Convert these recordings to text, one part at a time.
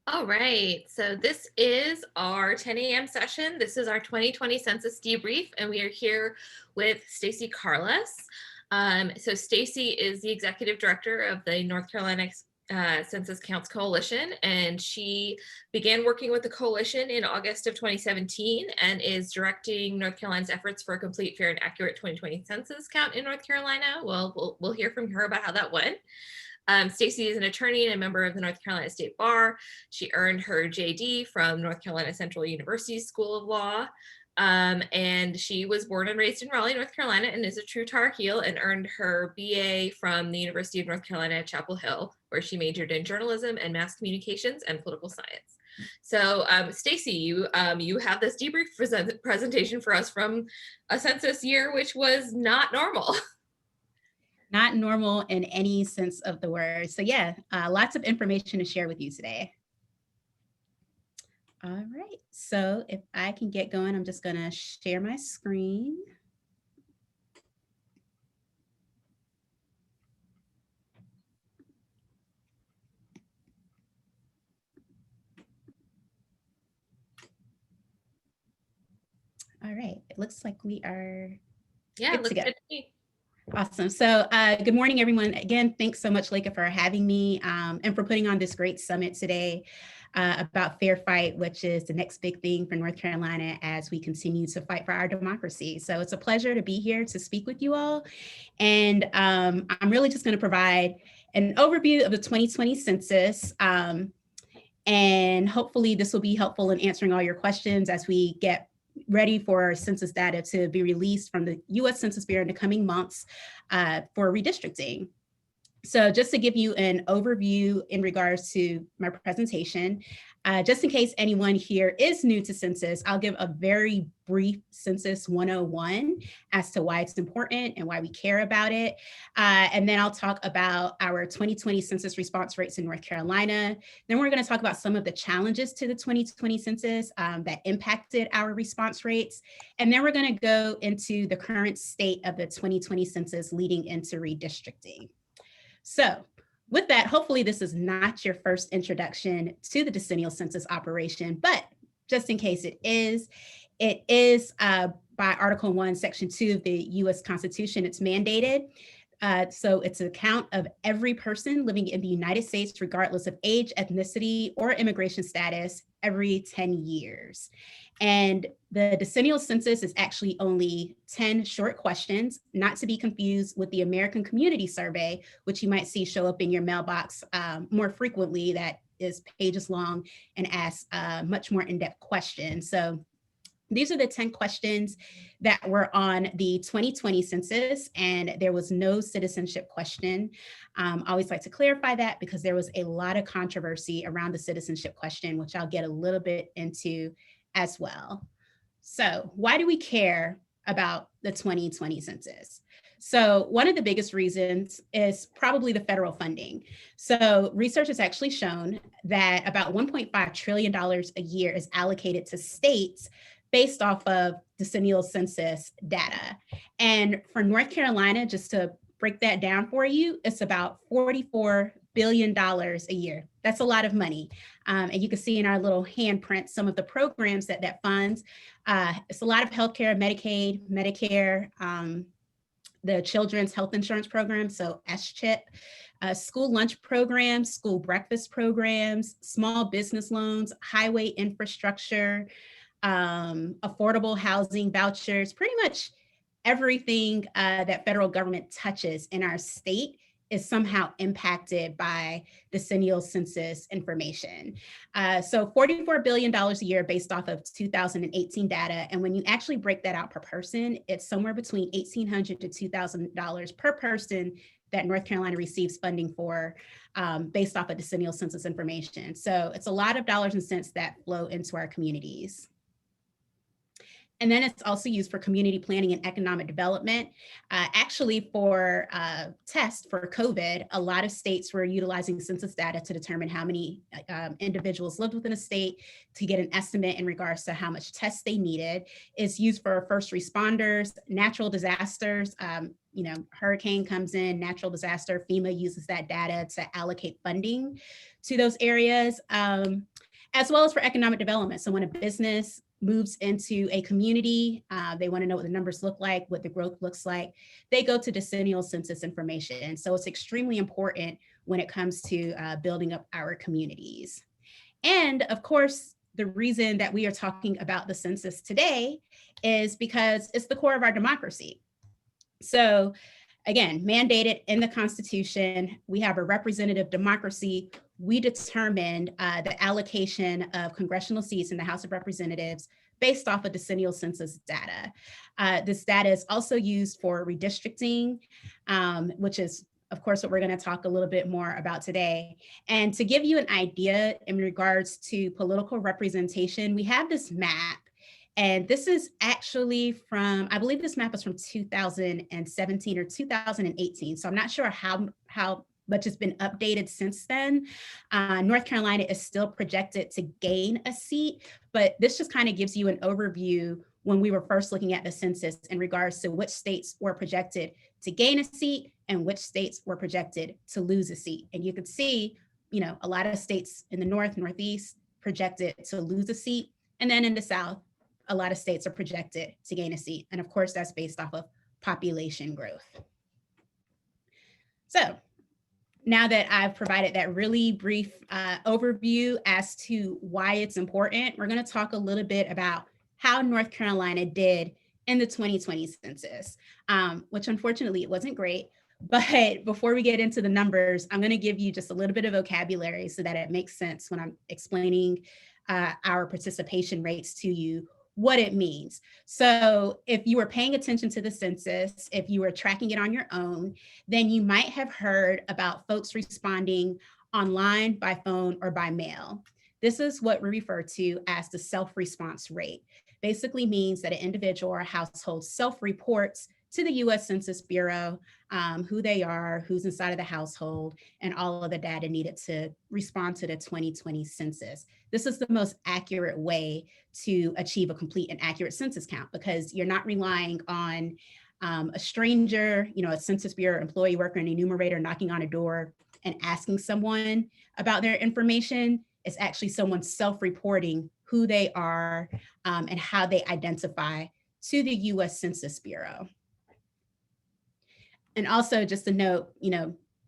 All right, so this is our 10 a.m. session. This is our 2020 Census Debrief, and we are here with Stacy Carlos. So Stacy is the Executive Director of the North Carolina Census Counts Coalition, and she began working with the coalition in August of 2017 and is directing North Carolina's efforts for a complete, fair, and accurate 2020 census count in North Carolina. Well, we'll hear from her about how that went. Stacy is an attorney and a member of the North Carolina State Bar. She earned her JD from North Carolina Central University School of Law. And she was born and raised in Raleigh, North Carolina, and is a true Tar Heel, and earned her BA from the University of North Carolina at Chapel Hill, where she majored in journalism and mass communications and political science. So Stacy, you have this debrief presentation for us from a census year, which was not normal. Not normal in any sense of the word. So yeah, lots of information to share with you today. All right, so if I can get going, I'm just gonna share my screen. All right, it looks like we are good to go. Awesome. So good morning, everyone. Again, thanks so much, Leica, for having me and for putting on this great summit today about Fair Fight, which is the next big thing for North Carolina as we continue to fight for our democracy. So it's a pleasure to be here to speak with you all. And I'm really just going to provide an overview of the 2020 census. And hopefully this will be helpful in answering all your questions as we get ready for census data to be released from the U.S. Census Bureau in the coming months for redistricting. So just to give you an overview in regards to my presentation, just in case anyone here is new to census, I'll give a very brief Census 101 as to why it's important and why we care about it. And then I'll talk about our 2020 census response rates in North Carolina. Then we're going to talk about some of the challenges to the 2020 census that impacted our response rates. And then we're going to go into the current state of the 2020 census leading into redistricting. So with that, hopefully this is not your first introduction to the decennial census operation, but just in case it is by Article 1, Section 2 of the U.S. Constitution, it's mandated. So it's a count of every person living in the United States, regardless of age, ethnicity, or immigration status, every 10 years. And the decennial census is actually only 10 short questions, not to be confused with the American Community Survey, which you might see show up in your mailbox more frequently, that is pages long and asks much more in-depth questions. So these are the 10 questions that were on the 2020 census, and there was no citizenship question. I always like to clarify that because there was a lot of controversy around the citizenship question, which I'll get a little bit into as well. So why do we care about the 2020 census? So one of the biggest reasons is probably the federal funding. So research has actually shown that about $1.5 trillion a year is allocated to states based off of decennial census data. And for North Carolina, just to break that down for you, it's about $44 billion a year. That's a lot of money. And you can see in our little handprint some of the programs that funds. It's a lot of healthcare, Medicaid, Medicare, the Children's Health Insurance Program, so SCHIP, school lunch programs, school breakfast programs, small business loans, highway infrastructure, affordable housing vouchers, pretty much everything that federal government touches in our state is somehow impacted by decennial census information. So $44 billion a year based off of 2018 data. And when you actually break that out per person, it's somewhere between $1,800 to $2,000 per person that North Carolina receives funding for based off of decennial census information. So it's a lot of dollars and cents that flow into our communities. And then it's also used for community planning and economic development. Actually, for tests for COVID, a lot of states were utilizing census data to determine how many individuals lived within a state to get an estimate in regards to how much tests they needed. It's used for first responders, natural disasters. Hurricane comes in, natural disaster, FEMA uses that data to allocate funding to those areas, as well as for economic development. So when a business moves into a community, they want to know what the numbers look like, what the growth looks like, they go to decennial census information. So it's extremely important when it comes to building up our communities. And of course, the reason that we are talking about the census today is because it's the core of our democracy. So again, mandated in the Constitution, we have a representative democracy. We determined the allocation of congressional seats in the House of Representatives based off of decennial census data. This data is also used for redistricting, which is, of course, what we're going to talk a little bit more about today. And to give you an idea in regards to political representation, we have this map. And this is actually from, I believe this map is from 2017 or 2018. So I'm not sure how much has been updated since then. North Carolina is still projected to gain a seat, but this just kind of gives you an overview when we were first looking at the census in regards to which states were projected to gain a seat and which states were projected to lose a seat. And you can see, a lot of states in the North, Northeast projected to lose a seat. And then in the South, a lot of states are projected to gain a seat. And of course, that's based off of population growth. So now that I've provided that really brief overview as to why it's important, we're going to talk a little bit about how North Carolina did in the 2020 census, which unfortunately it wasn't great. But before we get into the numbers, I'm going to give you just a little bit of vocabulary so that it makes sense when I'm explaining our participation rates to you, what it means. So if you were paying attention to the census, if you were tracking it on your own, then you might have heard about folks responding online, by phone, or by mail. This is what we refer to as the self-response rate. Basically means that an individual or household self-reports to the US Census Bureau who they are, who's inside of the household, and all of the data needed to respond to the 2020 census. This is the most accurate way to achieve a complete and accurate census count, because you're not relying on a stranger, a Census Bureau employee, worker, an enumerator knocking on a door and asking someone about their information. It's actually someone self-reporting who they are and how they identify to the US Census Bureau. And also just a note,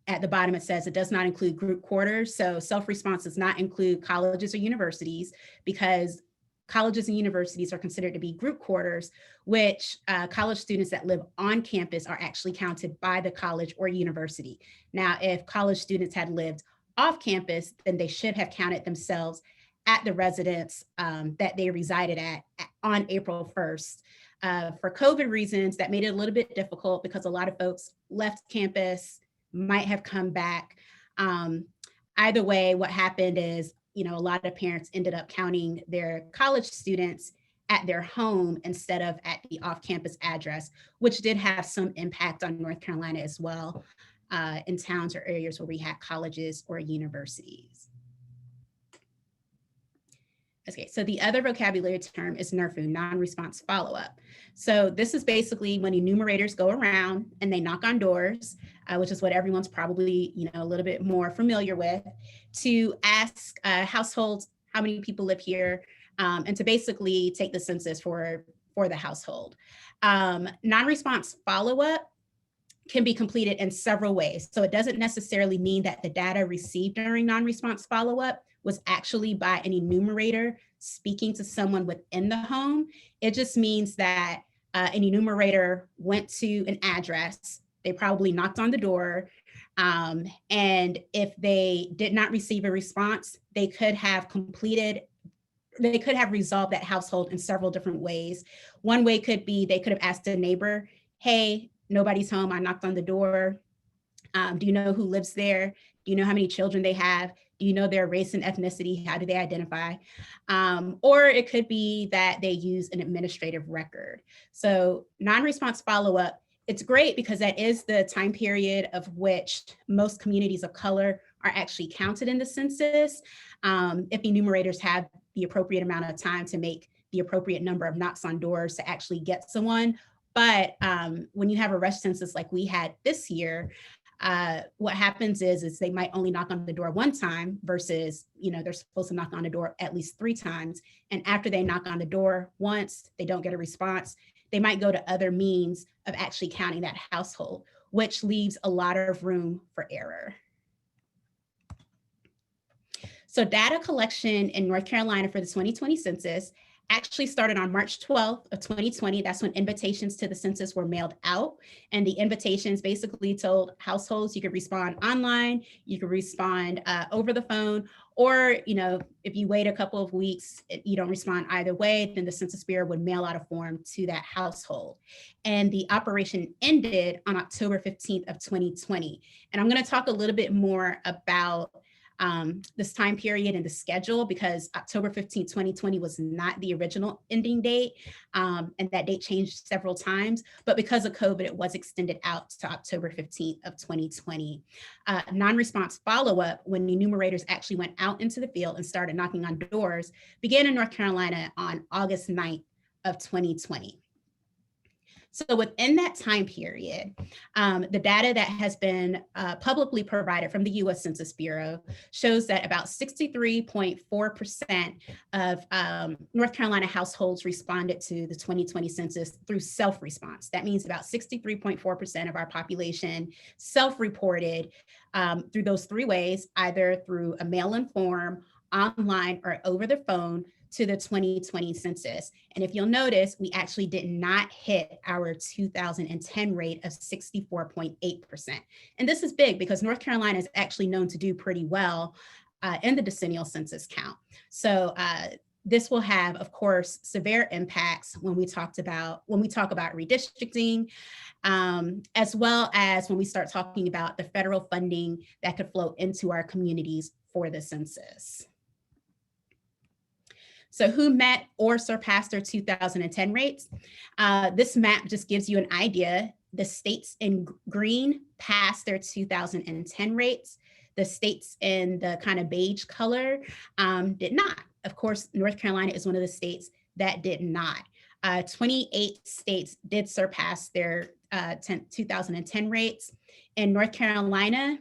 at the bottom it says it does not include group quarters. So self-response does not include colleges or universities, because colleges and universities are considered to be group quarters, which college students that live on campus are actually counted by the college or university. Now, if college students had lived off campus, then they should have counted themselves at the residence that they resided at on April 1st. For COVID reasons, that made it a little bit difficult because a lot of folks left campus, might have come back. Either way, what happened is, a lot of parents ended up counting their college students at their home instead of at the off-campus address, which did have some impact on North Carolina as well, in towns or areas where we had colleges or universities. Okay, so the other vocabulary term is NRFU, non-response follow-up. So this is basically when enumerators go around and they knock on doors, which is what everyone's probably, a little bit more familiar with, to ask households how many people live here, and to basically take the census for the household. Non-response follow-up can be completed in several ways. So it doesn't necessarily mean that the data received during non-response follow-up was actually by an enumerator speaking to someone within the home. It just means that an enumerator went to an address, they probably knocked on the door, and if they did not receive a response, they could have resolved that household in several different ways. One way could be they could have asked a neighbor, hey, nobody's home, I knocked on the door. Do you know who lives there? Do you know how many children they have? Do you know their race and ethnicity? How do they identify? Or it could be that they use an administrative record. So non-response follow-up, it's great because that is the time period of which most communities of color are actually counted in the census. If enumerators have the appropriate amount of time to make the appropriate number of knocks on doors to actually get someone. But when you have a rush census like we had this year, what happens is they might only knock on the door one time versus, they're supposed to knock on the door at least 3 times. And after they knock on the door once, they don't get a response, they might go to other means of actually counting that household, which leaves a lot of room for error. So data collection in North Carolina for the 2020 census actually started on March 12th of 2020. That's when invitations to the census were mailed out. And the invitations basically told households you could respond online, you could respond over the phone, or, if you wait a couple of weeks, you don't respond either way, then the Census Bureau would mail out a form to that household. And the operation ended on October 15th of 2020. And I'm going to talk a little bit more about this time period and the schedule, because October 15, 2020 was not the original ending date. And that date changed several times, but because of COVID, it was extended out to October 15th of 2020. Non-response follow-up, when enumerators actually went out into the field and started knocking on doors, began in North Carolina on August 9th of 2020. So within that time period, the data that has been publicly provided from the U.S. Census Bureau shows that about 63.4% of North Carolina households responded to the 2020 census through self-response. That means about 63.4% of our population self-reported through those 3 ways, either through a mail-in form, online, or over the phone, to the 2020 census. And if you'll notice, we actually did not hit our 2010 rate of 64.8%. And this is big because North Carolina is actually known to do pretty well in the decennial census count. So this will have, of course, severe impacts when we talk about redistricting, as well as when we start talking about the federal funding that could flow into our communities for the census. So who met or surpassed their 2010 rates? This map just gives you an idea. The states in green passed their 2010 rates. The states in the kind of beige color did not. Of course, North Carolina is one of the states that did not. 28 states did surpass their 2010 rates. In North Carolina,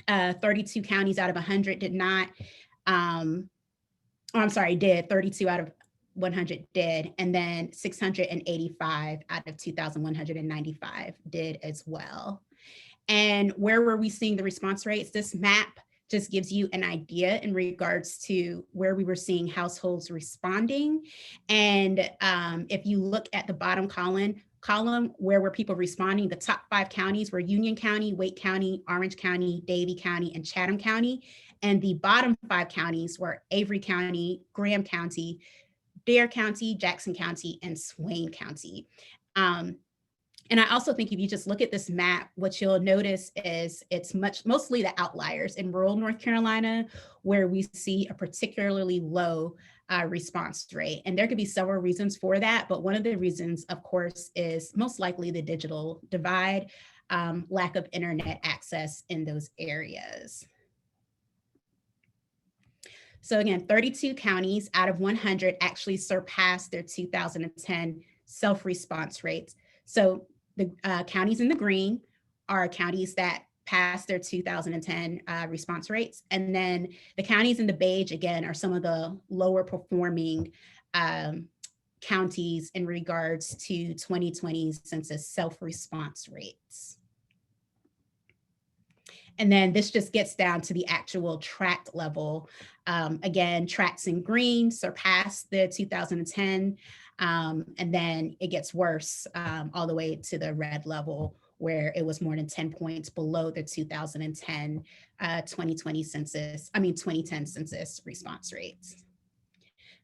32 counties out of 100 did not. Did. 32 out of 100 did, and then 685 out of 2,195 did as well. And where were we seeing the response rates? This map just gives you an idea in regards to where we were seeing households responding. And if you look at the bottom column, where were people responding, the top 5 counties were Union County, Wake County, Orange County, Davie County, and Chatham County. And the bottom 5 counties were Avery County, Graham County, Dare County, Jackson County, and Swain County. And I also think if you just look at this map, what you'll notice is it's mostly the outliers in rural North Carolina where we see a particularly low response rate. And there could be several reasons for that, but one of the reasons, of course, is most likely the digital divide, lack of internet access in those areas. So again, 32 counties out of 100 actually surpassed their 2010 self-response rates. So the counties in the green are counties that passed their 2010 response rates. And then the counties in the beige, again, are some of the lower performing counties in regards to 2020 census self-response rates. And then this just gets down to the actual tract level. Again, tracts in green surpassed the 2010, and then it gets worse all the way to the red level where it was more than 10 points below the 2010 2010 census response rates.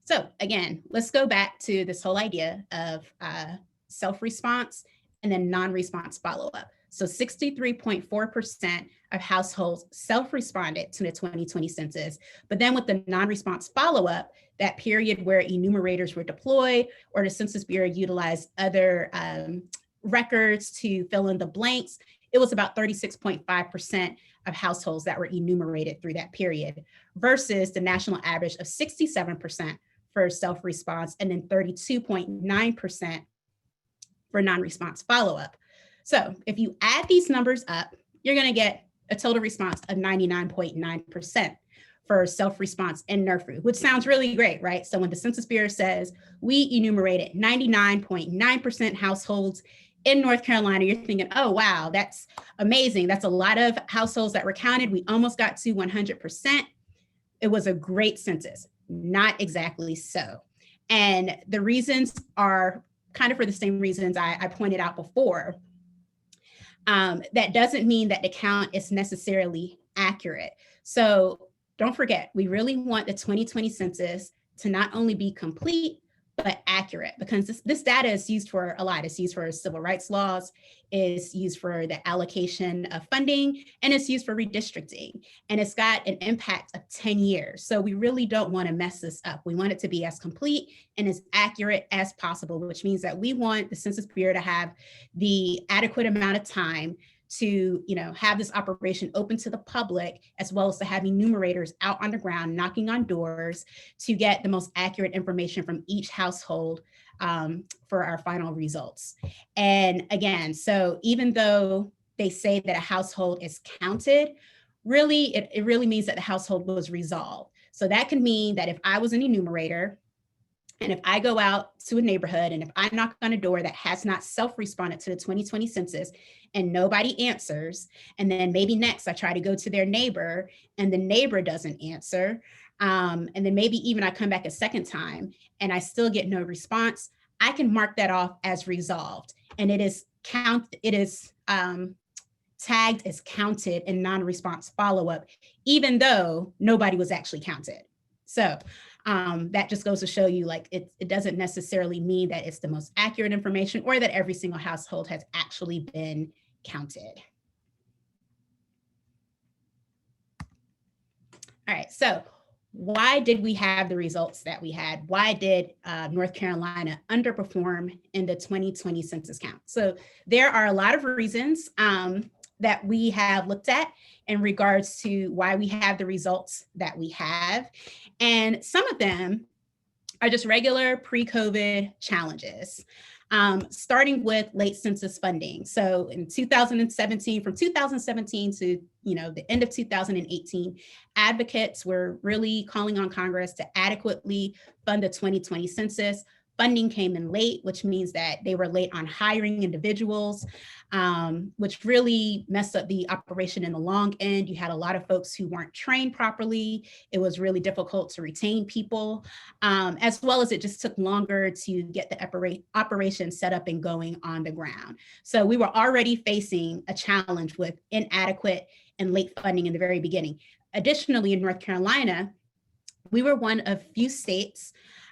So again, let's go back to this whole idea of self-response and then non-response follow-up. So 63.4% of households self-responded to the 2020 census, but then with the non-response follow-up, that period where enumerators were deployed or the Census Bureau utilized other records to fill in the blanks, it was about 36.5% of households that were enumerated through that period versus the national average of 67% for self-response and then 32.9% for non-response follow-up. So if you add these numbers up, you're going to get a total response of 99.9% for self-response and NERFU, which sounds really great, right? So when the Census Bureau says we enumerated 99.9% households in North Carolina, you're thinking, oh, wow, that's amazing. That's a lot of households that were counted. We almost got to 100%. It was a great census. Not exactly so. And the reasons are kind of for the same reasons I pointed out before. That doesn't mean that the count is necessarily accurate. So don't forget, we really want the 2020 census to not only be complete, but accurate, because this data is used for a lot. It's used for civil rights laws, it's used for the allocation of funding, and it's used for redistricting. And it's got an impact of 10 years. So we really don't want to mess this up. We want it to be as complete and as accurate as possible, which means that we want the Census Bureau to have the adequate amount of time to, have this operation open to the public, as well as to have enumerators out on the ground, knocking on doors to get the most accurate information from each household for our final results. And again, so even though they say that a household is counted, really, it really means that the household was resolved. So that can mean that if I was an enumerator, and if I go out to a neighborhood and if I knock on a door that has not self-responded to the 2020 census and nobody answers, and then maybe next I try to go to their neighbor and the neighbor doesn't answer, and then maybe even I come back a second time and I still get no response, I can mark that off as resolved. And it is tagged as counted in non-response follow-up, even though nobody was actually counted. So that just goes to show you, like, it doesn't necessarily mean that it's the most accurate information or that every single household has actually been counted. All right, so why did we have the results that we had? Why did North Carolina underperform in the 2020 census count? So there are a lot of reasons that we have looked at in regards to why we have the results that we have. And some of them are just regular pre-COVID challenges, starting with late census funding. So in 2017, from 2017 to the end of 2018, advocates were really calling on Congress to adequately fund the 2020 census. Funding came in late, which means that they were late on hiring individuals, which really messed up the operation in the long end. You had a lot of folks who weren't trained properly. It was really difficult to retain people, as well as it just took longer to get the operation set up and going on the ground. So we were already facing a challenge with inadequate and late funding in the very beginning. Additionally, in North Carolina, we were one of few states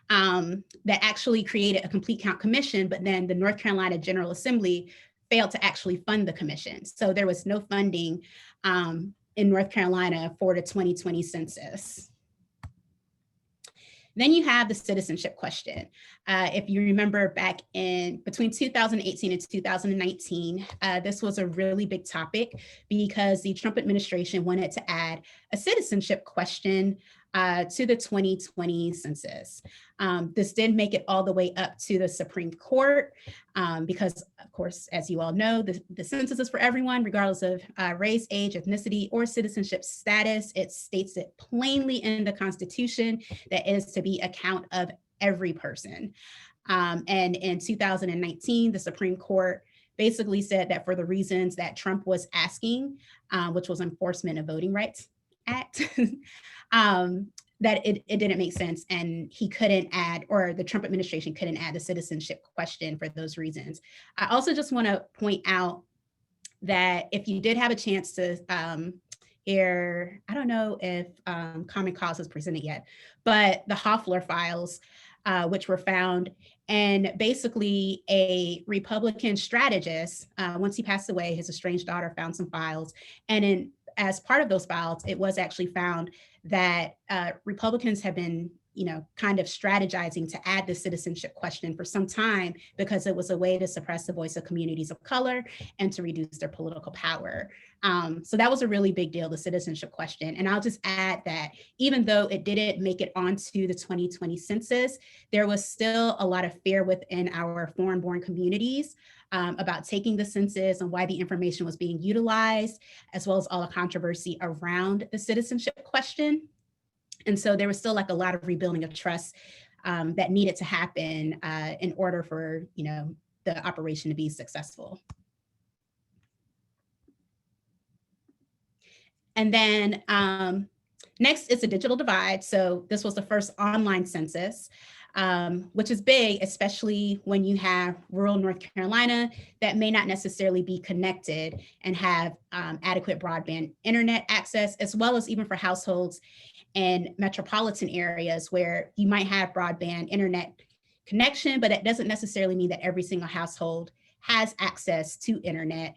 that actually created a complete count commission, but then the North Carolina General Assembly failed to actually fund the commission. So there was no funding in North Carolina for the 2020 census. Then you have the citizenship question. If you remember back in between 2018 and 2019, this was a really big topic because the Trump administration wanted to add a citizenship question to the 2020 census. This did make it all the way up to the Supreme Court because, of course, as you all know, the census is for everyone, regardless of race, age, ethnicity, or citizenship status. It states it plainly in the Constitution that it is to be a count of every person. And in 2019, the Supreme Court basically said that for the reasons that Trump was asking, which was Enforcement of Voting Rights Act, that it didn't make sense and he couldn't add, or the Trump administration couldn't add the citizenship question for those reasons. I also just want to point out that if you did have a chance to hear, I don't know if Common Cause was presented yet, but the Hoffler files, which were found. And basically a Republican strategist, once he passed away, his estranged daughter found some files. And as part of those files, it was actually found that Republicans have been kind of strategizing to add the citizenship question for some time because it was a way to suppress the voice of communities of color and to reduce their political power. So that was a really big deal, the citizenship question. And I'll just add that even though it didn't make it onto the 2020 census, there was still a lot of fear within our foreign-born communities about taking the census and why the information was being utilized, as well as all the controversy around the citizenship question. And so there was still like a lot of rebuilding of trust that needed to happen in order for the operation to be successful. And then next is the digital divide. So this was the first online census, which is big, especially when you have rural North Carolina that may not necessarily be connected and have adequate broadband internet access, as well as even for households in metropolitan areas where you might have broadband internet connection, but it doesn't necessarily mean that every single household has access to internet.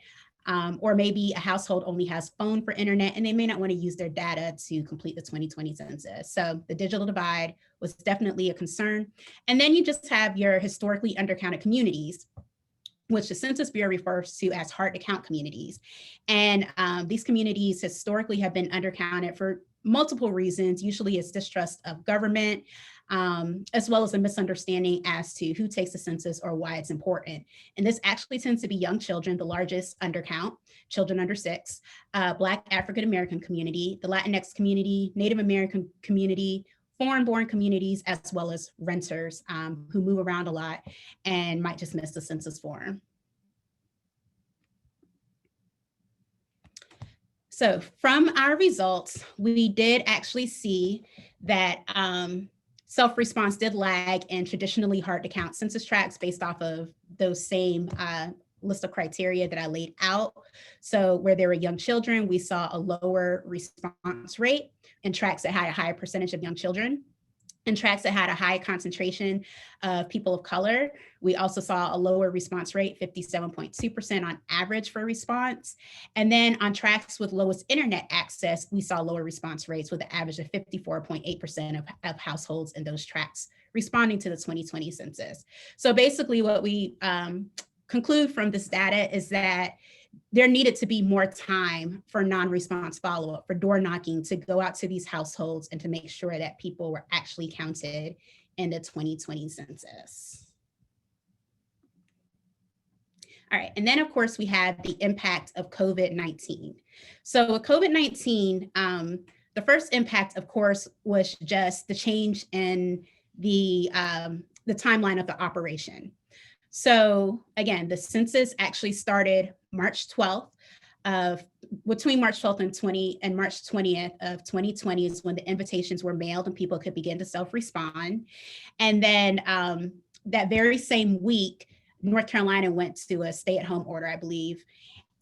Or maybe a household only has phone for internet and they may not want to use their data to complete the 2020 census. So the digital divide was definitely a concern. And then you just have your historically undercounted communities, which the Census Bureau refers to as hard to count communities. And these communities historically have been undercounted for multiple reasons. Usually it's distrust of government, as well as a misunderstanding as to who takes the census or why it's important. And this actually tends to be young children, the largest undercount, children under 6, Black African-American community, the Latinx community, Native American community, foreign-born communities, as well as renters who move around a lot and might just miss the census form. So from our results, we did actually see that self-response did lag in traditionally hard to count census tracts based off of those same list of criteria that I laid out. So where there were young children, we saw a lower response rate in tracts that had a higher percentage of young children. In tracts that had a high concentration of people of color, we also saw a lower response rate, 57.2% on average for response. And then on tracts with lowest internet access, we saw lower response rates with an average of 54.8% of households in those tracts responding to the 2020 census. So basically what we conclude from this data is that there needed to be more time for non-response follow-up, for door knocking, to go out to these households and to make sure that people were actually counted in the 2020 census. All right, and then of course we have the impact of COVID-19. So with COVID-19, the first impact, of course, was just the change in the timeline of the operation. So again, the census actually started March 12th between March 12th and March 20th of 2020 is when the invitations were mailed and people could begin to self-respond. And then that very same week, North Carolina went to a stay-at-home order, I believe.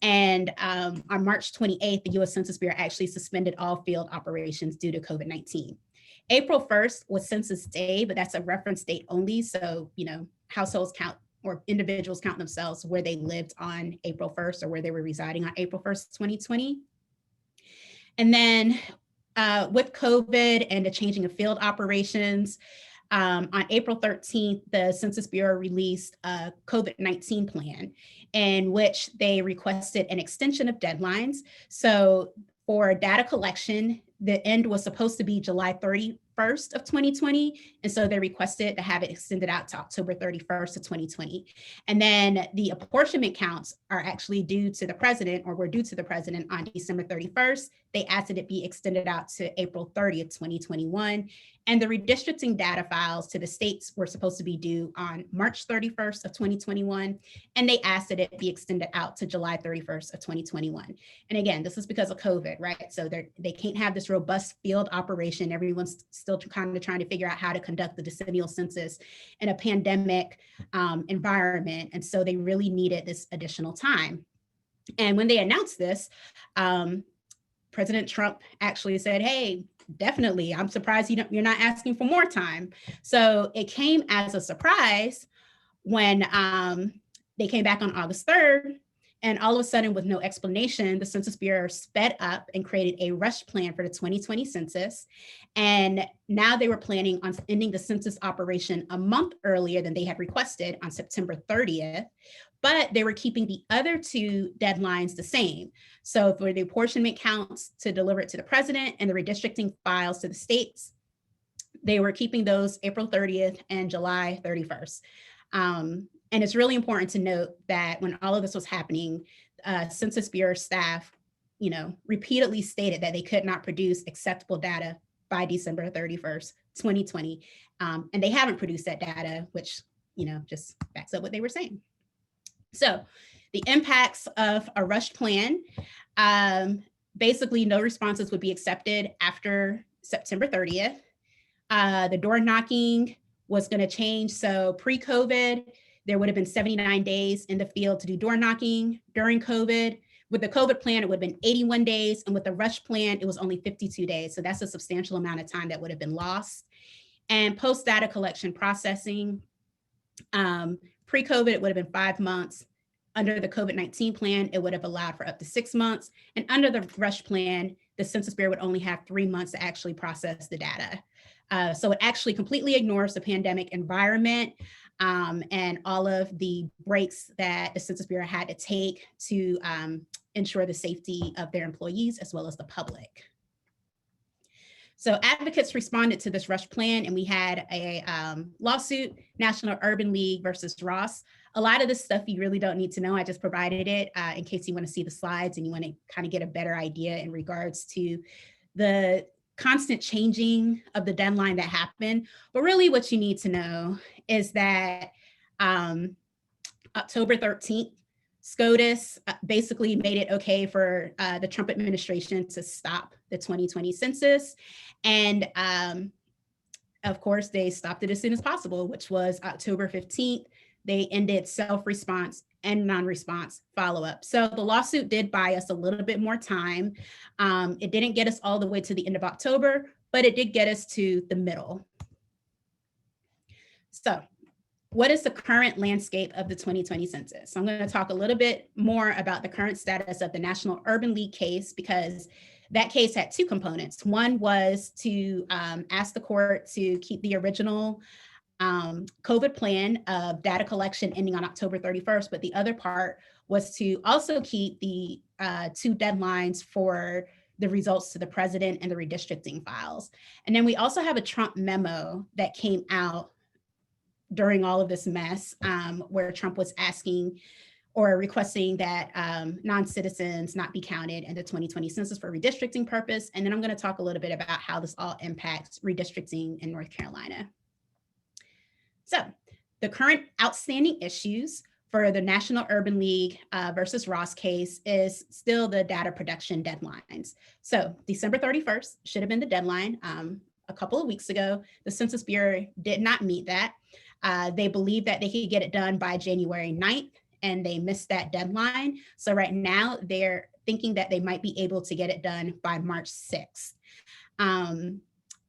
And on March 28th, the U.S. Census Bureau actually suspended all field operations due to COVID-19. April 1st was Census Day, but that's a reference date only. So, households count or individuals count themselves where they lived on April 1st or where they were residing on April 1st, 2020. And then with COVID and the changing of field operations, on April 13th, the Census Bureau released a COVID-19 plan in which they requested an extension of deadlines. So for data collection, the end was supposed to be July 31st of 2020. And so they requested to have it extended out to October 31st of 2020. And then the apportionment counts are actually due to the president, or were due to the president on December 31st. They asked that it be extended out to April 30th, 2021. And the redistricting data files to the states were supposed to be due on March 31st of 2021. And they asked that it be extended out to July 31st of 2021. And again, this is because of COVID, right? So they can't have this robust field operation. Everyone's still kind of trying to figure out how to conduct the decennial census in a pandemic environment. And so they really needed this additional time. And when they announced this, President Trump actually said, hey, definitely, I'm surprised you're not asking for more time. So it came as a surprise when they came back on August 3rd, and all of a sudden, with no explanation, the Census Bureau sped up and created a rush plan for the 2020 census. And now they were planning on ending the census operation a month earlier than they had requested on September 30th, but they were keeping the other two deadlines the same. So for the apportionment counts to deliver it to the president and the redistricting files to the states, they were keeping those April 30th and July 31st. And it's really important to note that when all of this was happening, Census Bureau staff, repeatedly stated that they could not produce acceptable data by December 31st, 2020. And they haven't produced that data, which, just backs up what they were saying. So the impacts of a rush plan, basically no responses would be accepted after September 30th. The door knocking was going to change. So pre-COVID, there would have been 79 days in the field to do door knocking. During COVID, with the COVID plan, it would have been 81 days. And with the rush plan, it was only 52 days. So that's a substantial amount of time that would have been lost. And post data collection processing, pre-COVID, it would have been 5 months. Under the COVID-19 plan, it would have allowed for up to 6 months. And under the rush plan, the Census Bureau would only have 3 months to actually process the data. So it actually completely ignores the pandemic environment and all of the breaks that the Census Bureau had to take to ensure the safety of their employees as well as the public. So advocates responded to this rush plan, and we had a lawsuit, National Urban League versus Ross. A lot of this stuff you really don't need to know. I just provided it in case you want to see the slides and you want to kind of get a better idea in regards to the constant changing of the deadline that happened. But really what you need to know is that October 13th, SCOTUS basically made it okay for the Trump administration to stop the 2020 census. And of course, they stopped it as soon as possible, which was October 15th. They ended self-response and non-response follow-up. So the lawsuit did buy us a little bit more time. It didn't get us all the way to the end of October, but it did get us to the middle. So what is the current landscape of the 2020 census? So I'm going to talk a little bit more about the current status of the National Urban League case, because that case had two components. One was to ask the court to keep the original COVID plan of data collection ending on October 31st, but the other part was to also keep the two deadlines for the results to the president and the redistricting files. And then we also have a Trump memo that came out during all of this mess, where Trump was asking or requesting that non-citizens not be counted in the 2020 census for redistricting purpose. And then I'm going to talk a little bit about how this all impacts redistricting in North Carolina. So the current outstanding issues for the National Urban League versus Ross case is still the data production deadlines. So December 31st should have been the deadline. A couple of weeks ago, the Census Bureau did not meet that. They believed that they could get it done by January 9th, and they missed that deadline. So right now they're thinking that they might be able to get it done by March 6th.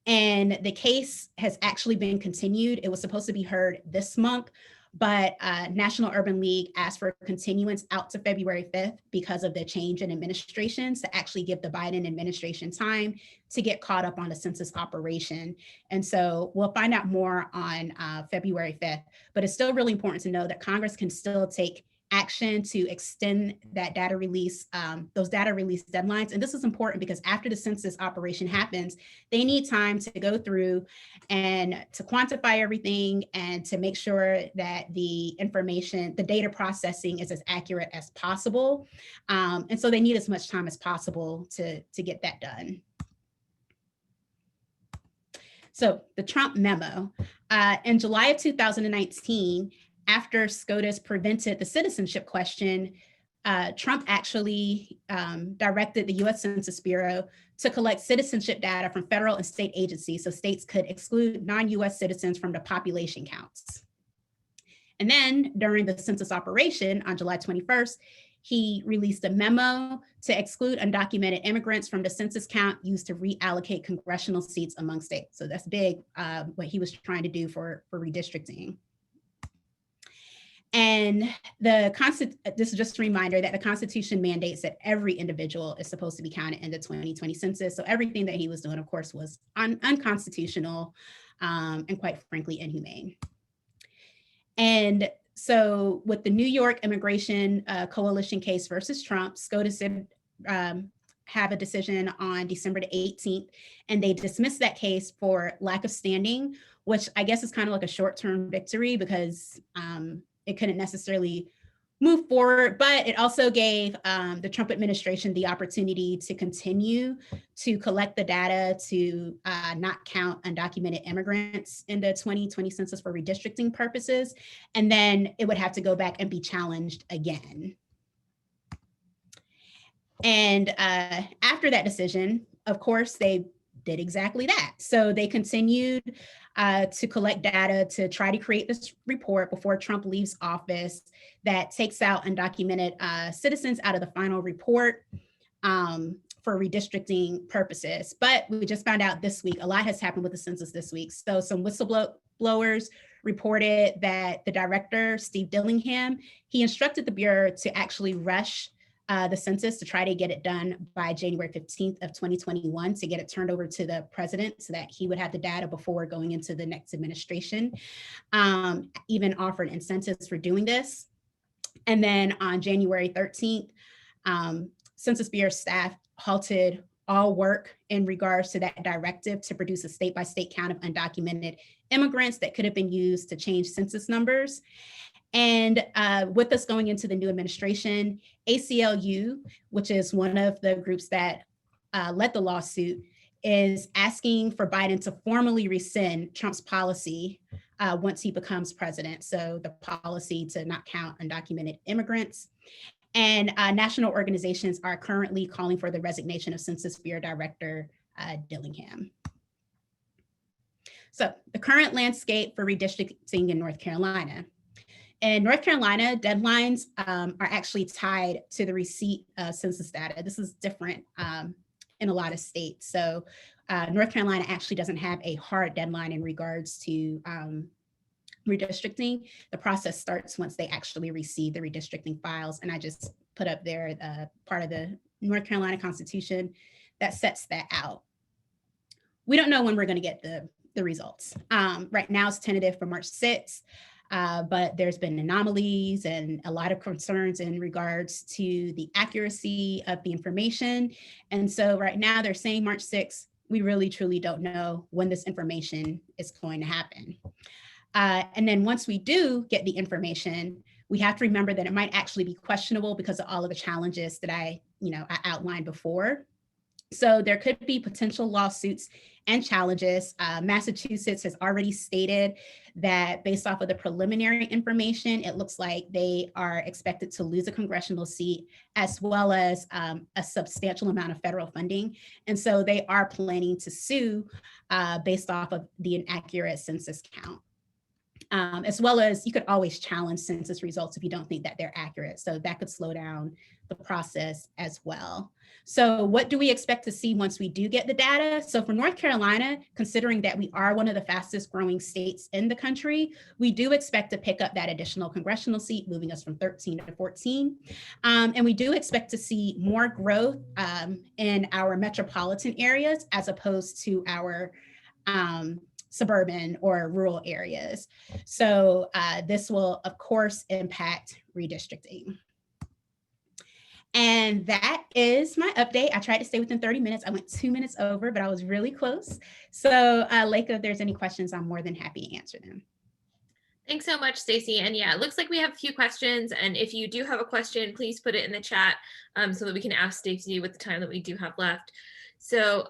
And the case has actually been continued. It was supposed to be heard this month, but National Urban League asked for continuance out to February 5th because of the change in administrations to actually give the Biden administration time to get caught up on the census operation. And so we'll find out more on February 5th, but it's still really important to know that Congress can still take action to extend that data release, those data release deadlines. And this is important because after the census operation happens, they need time to go through and to quantify everything and to make sure that the information, the data processing is as accurate as possible. And so they need as much time as possible to get that done. So the Trump memo, in July of 2019, after SCOTUS prevented the citizenship question, Trump actually directed the U.S. Census Bureau to collect citizenship data from federal and state agencies so states could exclude non-U.S. citizens from the population counts. And then during the census operation on July 21st, he released a memo to exclude undocumented immigrants from the census count used to reallocate congressional seats among states. So that's big, what he was trying to do for redistricting. And this is just a reminder that the Constitution mandates that every individual is supposed to be counted in the 2020 census. So everything that he was doing, of course, was unconstitutional and quite frankly, inhumane. And so with the New York Immigration Coalition case versus Trump, SCOTUS did have a decision on December the 18th, and they dismissed that case for lack of standing, which I guess is kind of like a short-term victory because it couldn't necessarily move forward, but it also gave the Trump administration the opportunity to continue to collect the data to not count undocumented immigrants in the 2020 census for redistricting purposes. And then it would have to go back and be challenged again. And after that decision, of course, they did exactly that. So they continued to collect data to try to create this report before Trump leaves office that takes out undocumented citizens out of the final report for redistricting purposes. But we just found out this week, a lot has happened with the census this week. So some whistleblowers reported that the director, Steve Dillingham, he instructed the Bureau to actually rush the census to try to get it done by January 15th of 2021 to get it turned over to the president so that he would have the data before going into the next administration, even offered incentives for doing this. And then on January 13th, Census Bureau staff halted all work in regards to that directive to produce a state-by-state count of undocumented immigrants that could have been used to change census numbers. And with us going into the new administration, ACLU, which is one of the groups that led the lawsuit, is asking for Biden to formally rescind Trump's policy once he becomes president. So the policy to not count undocumented immigrants. And national organizations are currently calling for the resignation of Census Bureau Director Dillingham. So the current landscape for redistricting in North Carolina. In North Carolina, deadlines are actually tied to the receipt of census data. This is different in a lot of states. So North Carolina actually doesn't have a hard deadline in regards to redistricting. The process starts once they actually receive the redistricting files. And I just put up there part of the North Carolina Constitution that sets that out. We don't know when we're going to get the results. Right now it's tentative for March 6th. But there's been anomalies and a lot of concerns in regards to the accuracy of the information. And so right now they're saying March 6th, we really truly don't know when this information is going to happen. And then once we do get the information, we have to remember that it might actually be questionable because of all of the challenges that I outlined before. So there could be potential lawsuits and challenges. Massachusetts has already stated that based off of the preliminary information, it looks like they are expected to lose a congressional seat as well as a substantial amount of federal funding. And so they are planning to sue based off of the inaccurate census count. As well as you could always challenge census results if you don't think that they're accurate. So that could slow down the process as well. So what do we expect to see once we do get the data? So for North Carolina, considering that we are one of the fastest growing states in the country, we do expect to pick up that additional congressional seat, moving us from 13 to 14. And we do expect to see more growth in our metropolitan areas as opposed to our suburban or rural areas. So this will, of course, impact redistricting. And that is my update. I tried to stay within 30 minutes. I went 2 minutes over, but I was really close. So Laika, if there's any questions, I'm more than happy to answer them. Thanks so much, Stacey. And yeah, it looks like we have a few questions. And if you do have a question, please put it in the chat so that we can ask Stacey with the time that we do have left. So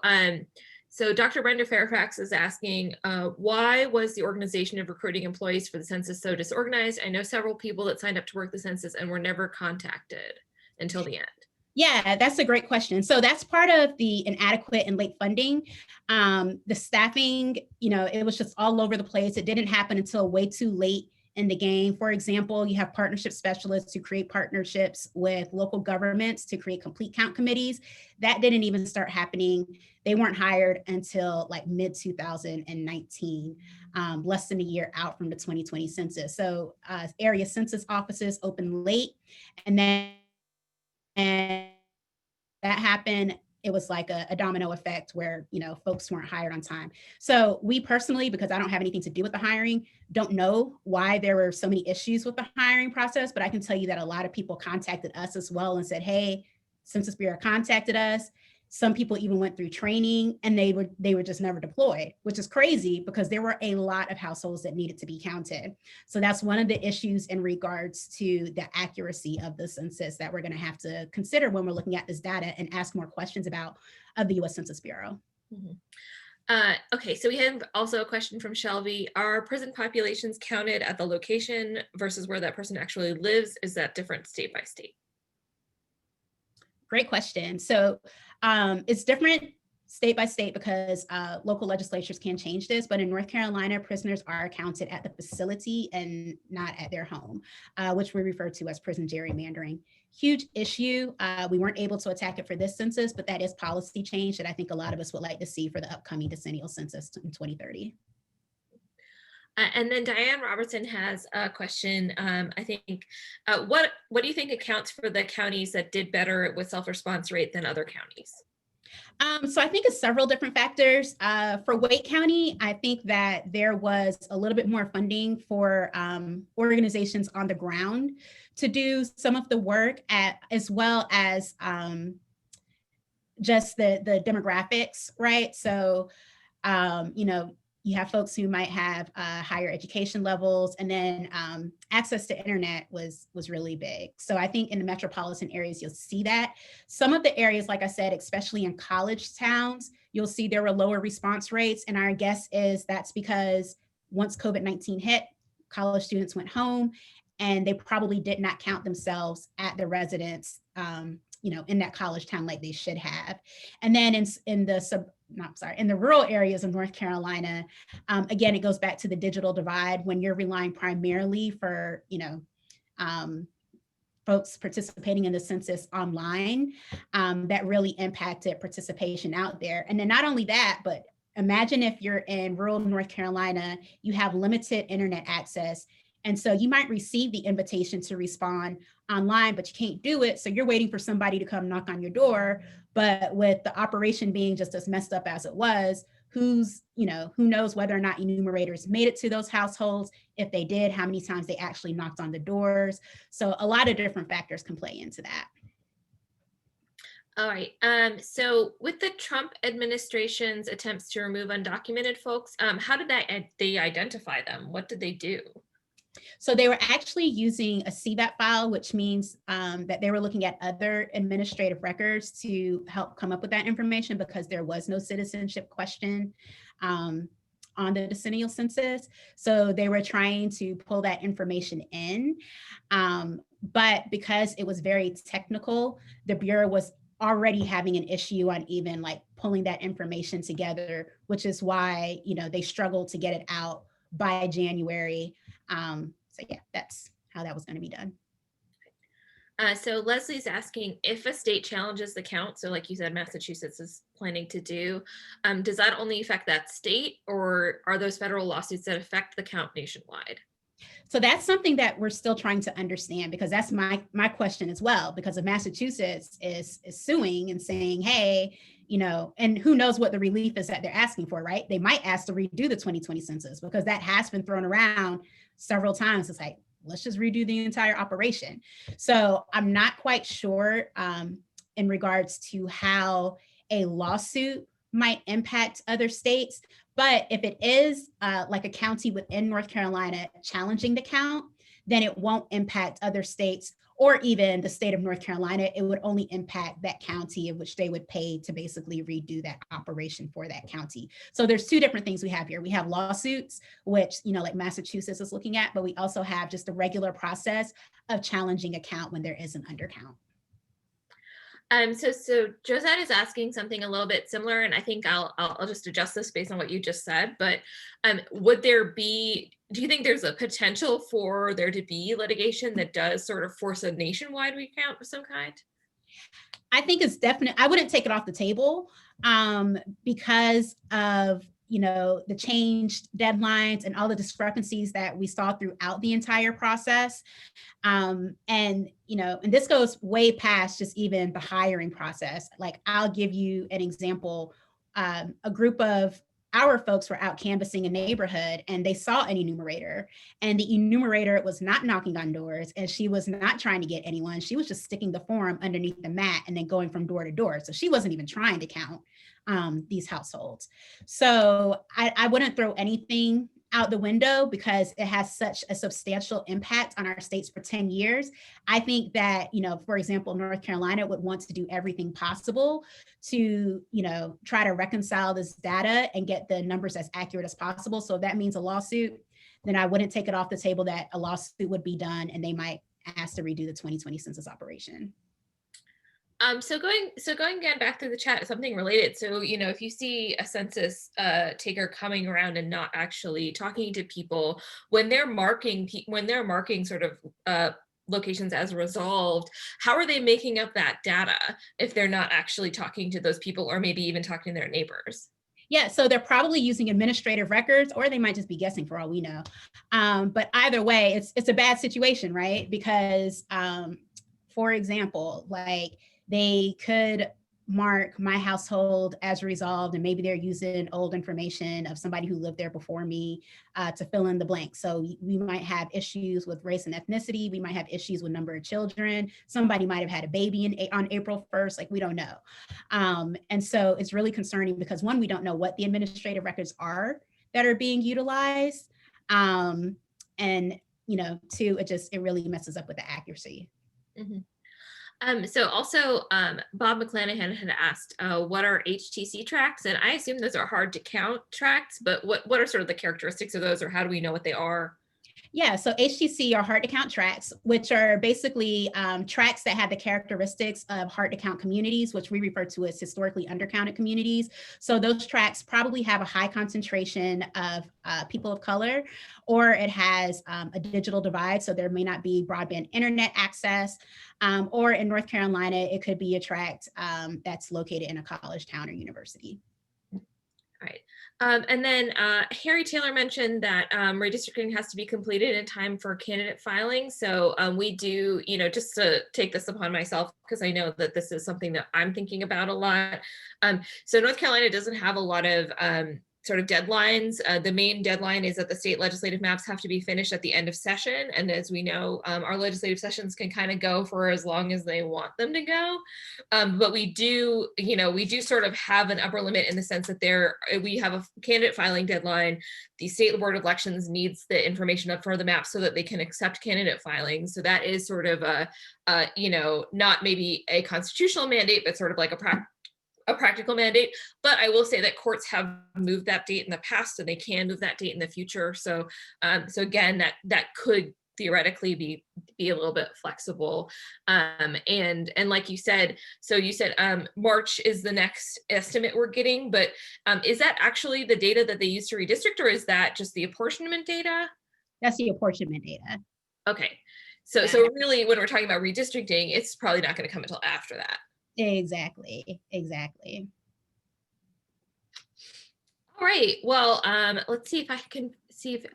Dr. Brenda Fairfax is asking, why was the organization of recruiting employees for the census so disorganized? I know several people that signed up to work the census and were never contacted until the end. Yeah, that's a great question. So that's part of the inadequate and late funding. The staffing, it was just all over the place. It didn't happen until way too late in the game. For example, you have partnership specialists who create partnerships with local governments to create complete count committees. That didn't even start happening. They weren't hired until like mid 2019, less than a year out from the 2020 census. So area census offices opened late, and then that happened. It was like a domino effect where, folks weren't hired on time. So we personally, because I don't have anything to do with the hiring, don't know why there were so many issues with the hiring process, but I can tell you that a lot of people contacted us as well and said, hey, Census Bureau contacted us. Some people even went through training and they were just never deployed, which is crazy because there were a lot of households that needed to be counted. So that's one of the issues in regards to the accuracy of the census that we're going to have to consider when we're looking at this data and ask more questions about of the U.S. Census Bureau. Mm-hmm. Okay, so we have also a question from Shelby. Are prison populations counted at the location versus where that person actually lives? Is that different state by state? Great question. So it's different state by state because local legislatures can change this, but in North Carolina, prisoners are counted at the facility and not at their home, which we refer to as prison gerrymandering. Huge issue. We weren't able to attack it for this census, but that is policy change that I think a lot of us would like to see for the upcoming decennial census in 2030. And then Diane Robertson has a question. I think, what do you think accounts for the counties that did better with self-response rate than other counties? So I think it's several different factors. For Wake County, I think that there was a little bit more funding for organizations on the ground to do some of the work, as well as just the demographics, right? So, you have folks who might have higher education levels, and then access to internet was really big. So I think in the metropolitan areas, you'll see that. Some of the areas, like I said, especially in college towns, you'll see there were lower response rates. And our guess is that's because once COVID-19 hit, college students went home and they probably did not count themselves at the residence, in that college town like they should have. And then in the rural areas of North Carolina, again, it goes back to the digital divide when you're relying primarily for, folks participating in the census online, that really impacted participation out there. And then not only that, but imagine if you're in rural North Carolina, you have limited internet access. And so you might receive the invitation to respond online, but you can't do it. So you're waiting for somebody to come knock on your door. But with the operation being just as messed up as it was, who knows whether or not enumerators made it to those households? If they did, how many times they actually knocked on the doors? So a lot of different factors can play into that. All right. So with the Trump administration's attempts to remove undocumented folks, how did they identify them? What did they do? So they were actually using a CVAP file, which means that they were looking at other administrative records to help come up with that information because there was no citizenship question on the decennial census. So they were trying to pull that information in. But because it was very technical, the Bureau was already having an issue on even like pulling that information together, which is why, they struggled to get it out by January. So yeah, that's how that was going to be done. So Leslie's asking if a state challenges the count, so like you said, Massachusetts is planning to do, does that only affect that state, or are those federal lawsuits that affect the count nationwide? So that's something that we're still trying to understand, because that's my question as well, because if Massachusetts is suing and saying, hey, and who knows what the relief is that they're asking for, right? They might ask to redo the 2020 census because that has been thrown around several times. It's like, let's just redo the entire operation. So I'm not quite sure in regards to how a lawsuit might impact other states. But if it is like a county within North Carolina challenging the count, then it won't impact other states or even the state of North Carolina. It would only impact that county in which they would pay to basically redo that operation for that county. So there's two different things we have here. We have lawsuits, which, like Massachusetts is looking at, but we also have just the regular process of challenging a count when there is an undercount. So Josette is asking something a little bit similar, and I think I'll just adjust this based on what you just said. But do you think there's a potential for there to be litigation that does sort of force a nationwide recount of some kind? I think it's definite. I wouldn't take it off the table because of the changed deadlines and all the discrepancies that we saw throughout the entire process. And this goes way past just even the hiring process. Like, I'll give you an example. A group of our folks were out canvassing a neighborhood and they saw an enumerator, and the enumerator was not knocking on doors and she was not trying to get anyone. She was just sticking the form underneath the mat and then going from door to door. So she wasn't even trying to count these households. So I wouldn't throw anything out the window because it has such a substantial impact on our states for 10 years. I think that, for example, North Carolina would want to do everything possible to, try to reconcile this data and get the numbers as accurate as possible. So if that means a lawsuit, then I wouldn't take it off the table that a lawsuit would be done and they might ask to redo the 2020 census operation. So going again back through the chat, something related. So, if you see a census taker coming around and not actually talking to people when they're marking sort of locations as resolved, how are they making up that data if they're not actually talking to those people or maybe even talking to their neighbors? Yeah, so they're probably using administrative records, or they might just be guessing for all we know. But either way, it's a bad situation, right? Because, for example, like, they could mark my household as resolved, and maybe they're using old information of somebody who lived there before me to fill in the blank. So we might have issues with race and ethnicity. We might have issues with number of children. Somebody might have had a baby on April 1st, like, we don't know. And so it's really concerning because, one, we don't know what the administrative records are that are being utilized. And, two, it really messes up with the accuracy. Mm-hmm. So also, Bob McClanahan had asked, what are HTC tracks? And I assume those are hard to count tracks, but what are sort of the characteristics of those, or how do we know what they are? Yeah, so HTC are hard to count tracks, which are basically tracks that have the characteristics of hard to count communities, which we refer to as historically undercounted communities. So those tracks probably have a high concentration of people of color, or it has a digital divide. So there may not be broadband internet access, or in North Carolina, it could be a tract that's located in a college town or university. All right. And then Harry Taylor mentioned that redistricting has to be completed in time for candidate filing. So we do, just to take this upon myself, because I know that this is something that I'm thinking about a lot. So North Carolina doesn't have a lot of sort of deadlines. The main deadline is that the state legislative maps have to be finished at the end of session. And as we know, our legislative sessions can kind of go for as long as they want them to go. But we do sort of have an upper limit in the sense that we have a candidate filing deadline. The state board of elections needs the information up for the map so that they can accept candidate filing. So that is sort of not maybe a constitutional mandate, but sort of like a practical mandate. But I will say that courts have moved that date in the past, and they can move that date in the future. So again, that could theoretically be a little bit flexible. And like you said, March is the next estimate we're getting, but is that actually the data that they use to redistrict, or is that just the apportionment data? That's the apportionment data. Okay. So really, when we're talking about redistricting, it's probably not going to come until after that. Exactly. All right. Well, let's see if I can see if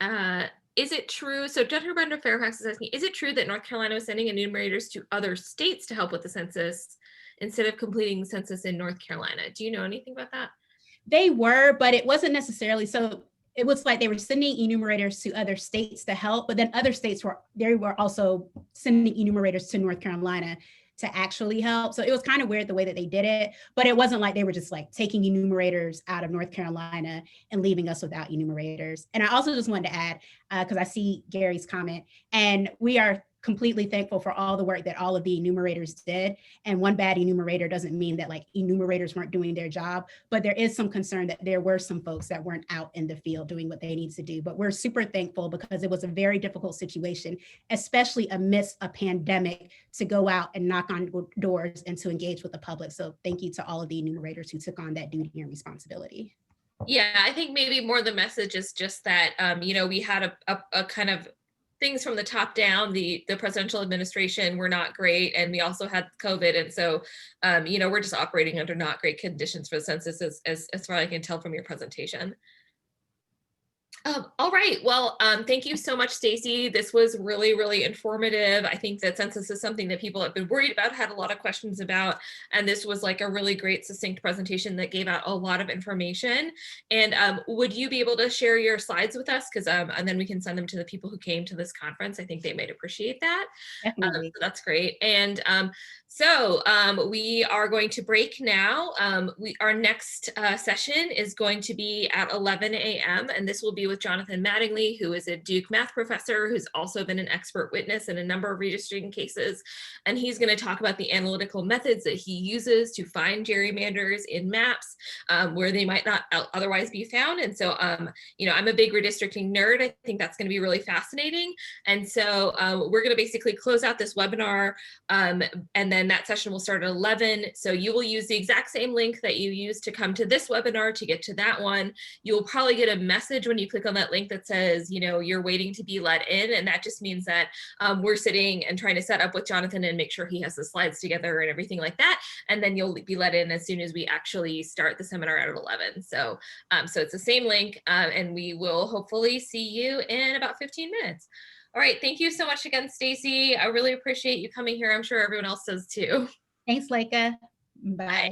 is it true? So Jennifer Bender Fairfax is asking, is it true that North Carolina was sending enumerators to other states to help with the census instead of completing the census in North Carolina? Do you know anything about that? They were, but it wasn't necessarily so. It was like they were sending enumerators to other states to help, but then other states were also sending enumerators to North Carolina to actually help. So it was kind of weird the way that they did it, but it wasn't like they were just like taking enumerators out of North Carolina and leaving us without enumerators. And I also just wanted to add, because I see Gary's comment, and we are completely thankful for all the work that all of the enumerators did. And one bad enumerator doesn't mean that like enumerators weren't doing their job, but there is some concern that there were some folks that weren't out in the field doing what they need to do. But we're super thankful because it was a very difficult situation, especially amidst a pandemic, to go out and knock on doors and to engage with the public. So thank you to all of the enumerators who took on that duty and responsibility. Yeah, I think maybe more the message is just that, we had a kind of things from the top down. The presidential administration were not great, and we also had COVID, and so we're just operating under not great conditions for the census, as far as I can tell from your presentation. All right. Well, thank you so much, Stacy. This was really, really informative. I think that census is something that people have been worried about, had a lot of questions about, and this was like a really great, succinct presentation that gave out a lot of information. And would you be able to share your slides with us? Because and then we can send them to the people who came to this conference. I think they might appreciate that. Definitely. So that's great. And so we are going to break now. Our next session is going to be at 11 a.m. and this will be with Jonathan Mattingly, who is a Duke math professor who's also been an expert witness in a number of redistricting cases. And he's going to talk about the analytical methods that he uses to find gerrymanders in maps where they might not otherwise be found. And so, I'm a big redistricting nerd. I think that's going to be really fascinating. And so we're going to basically close out this webinar and then that session will start at 11. So you will use the exact same link that you used to come to this webinar to get to that one. You'll probably get a message when you click on that link that says, you're waiting to be let in. And that just means that we're sitting and trying to set up with Jonathan and make sure he has the slides together and everything like that. And then you'll be let in as soon as we actually start the seminar at 11. So, so it's the same link and we will hopefully see you in about 15 minutes. All right, thank you so much again, Stacy. I really appreciate you coming here. I'm sure everyone else does too. Thanks, Leica. Bye. Bye.